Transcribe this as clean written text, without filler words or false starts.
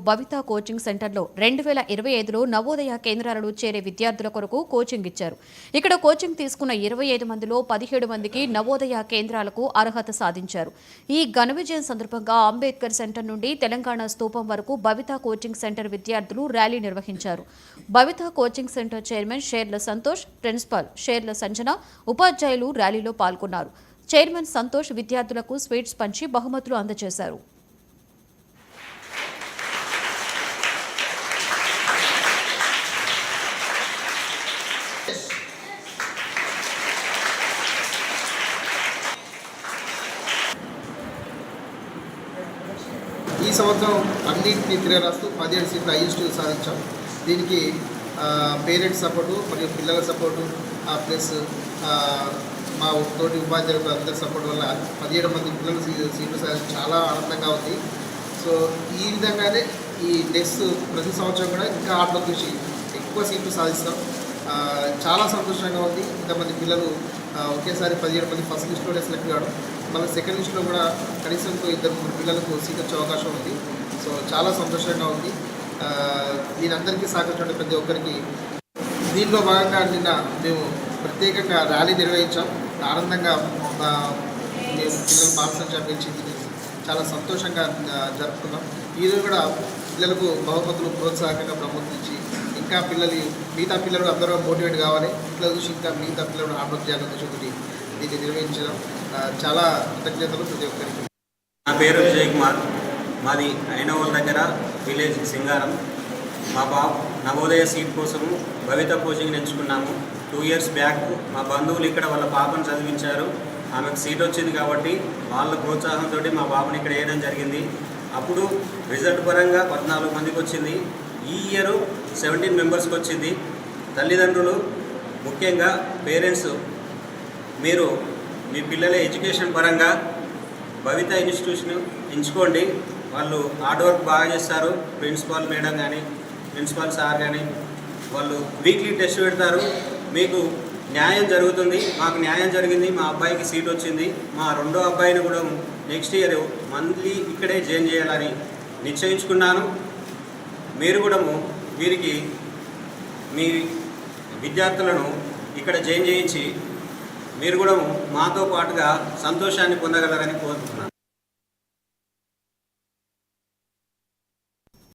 భవిత coaching సెంటర్లో 2025లో నవోదయ కేంద్రాలలో చేరే విద్యార్థుల కొరకు కోచింగ్ ఇచ్చారు. ఇక్కడ కోచింగ్ తీసుకున్న 25 మందిలో 17 మందికి నవోదయ కేంద్రాలకు అర్హత సాధించారు. ఈ ఘన విజయం సందర్భంగా అంబేద్కర్ సెంటర్ నుండి తెలంగాణ స్తూపం వరకు భవిత కోచింగ్ సెంటర్ విద్యార్థులు ర్యాలీ నిర్వహించారు. భవిత కోచింగ్ సెంటర్ చైర్మన్ షేర్ల సంతోష్, ప్రిన్సిపల్ షేర్ల సంజన, ఉపాధ్యాయులు ర్యాలీలో పాల్గొన్నారు. చైర్మన్ సంతోష్ విద్యార్థులకు స్వీట్స్ పంచి బహుమతులు అందజేశారు. ఈ సంవత్సరం అన్నింటినీ తిరగరాస్తూ 17 సీట్లు హైయెస్ట్ సాధించాం. దీనికి పేరెంట్స్ సపోర్టు మరియు పిల్లల సపోర్టు ప్లస్ మా తోటి ఉపాధ్యాయులకు అందరి సపోర్ట్ వల్ల 17 మంది పిల్లలు సీట్లు సాధించి చాలా ఆనందంగా ఉంది. సో ఈ విధంగానే ఈ నెక్స్ట్ ప్రతి సంవత్సరం కూడా ఇంకా హార్డ్ వర్క్ చేసి ఎక్కువ సీట్లు సాధిస్తాం. చాలా సంతోషంగా ఉంది. ఇంతమంది పిల్లలు ఒకేసారి 17 మంది ఫస్ట్ లిస్ట్లోనే సెలెక్ట్ కావడం, మళ్ళీ సెకండ్ లిస్ట్లో కూడా కనీసం 2-3 పిల్లలకు సీట్ వచ్చే అవకాశం ఉంది. సో చాలా సంతోషంగా ఉంది. దీనందరికీ సహకరించిన ప్రతి ఒక్కరికి. దీనిలో భాగంగా నిన్న మేము ప్రత్యేకంగా ర్యాలీ నిర్వహించాం. ఆనందంగా మేము పిల్లలు మానసం ఛాంపియన్షిప్ చాలా సంతోషంగా జరుపుకున్నాం. ఈరోజు కూడా పిల్లలకు బహుమతులు ప్రోత్సాహకంగా ప్రమోదించి ఇంకా మిగతా పిల్లలు అందరూ మోటివేట్ కావాలి, ఇట్లా చూసి ఇంకా మిగతా పిల్లలు హార్డ్ వర్క్ చేయాలని ఉద్దేశంతో దీన్ని నిర్వహించడం చాలా కృతజ్ఞతలు ప్రతి ఒక్కరికి. నా పేరు విజయ్ కుమార్, మాది ఐనవోల్ దగ్గర విలేజ్ సింగారం. మా బాబు నవోదయ సీట్ కోసము భవిత కోచింగ్ ఎంచుకున్నాము. 2 ఇయర్స్ బ్యాక్ మా బంధువులు ఇక్కడ వాళ్ళ పాపను చదివించారు. ఆమెకు సీట్ వచ్చింది కాబట్టి వాళ్ళ ప్రోత్సాహంతో మా బాబుని ఇక్కడ వేయడం జరిగింది. అప్పుడు రిజల్ట్ పరంగా 14 మందికి వచ్చింది. ఈ ఇయర్ 17 మెంబర్స్కి వచ్చింది. తల్లిదండ్రులు ముఖ్యంగా పేరెంట్స్, మీరు మీ పిల్లల ఎడ్యుకేషన్ పరంగా భవిత ఇన్స్టిట్యూషన్ ఎంచుకోండి. వాళ్ళు హార్డ్ వర్క్ బాగా చేస్తారు. ప్రిన్సిపాల్ మేడం కానీ ప్రిన్సిపాల్ సార్ కానీ వాళ్ళు వీక్లీ టెస్ట్ పెడతారు. మీకు న్యాయం జరుగుతుంది. మాకు న్యాయం జరిగింది. మా అబ్బాయికి సీట్ వచ్చింది. మా రెండో అబ్బాయిని కూడా నెక్స్ట్ ఇయర్ మంత్లీ ఇక్కడే జాయిన్ చేయాలని నిశ్చయించుకున్నాను. మీరు కూడా వీరికి మీ విద్యార్థులను ఇక్కడ జాయిన్ చేయించి మీరు కూడా మాతో పాటుగా సంతోషాన్ని పొందగలరని కోరుతున్నాను.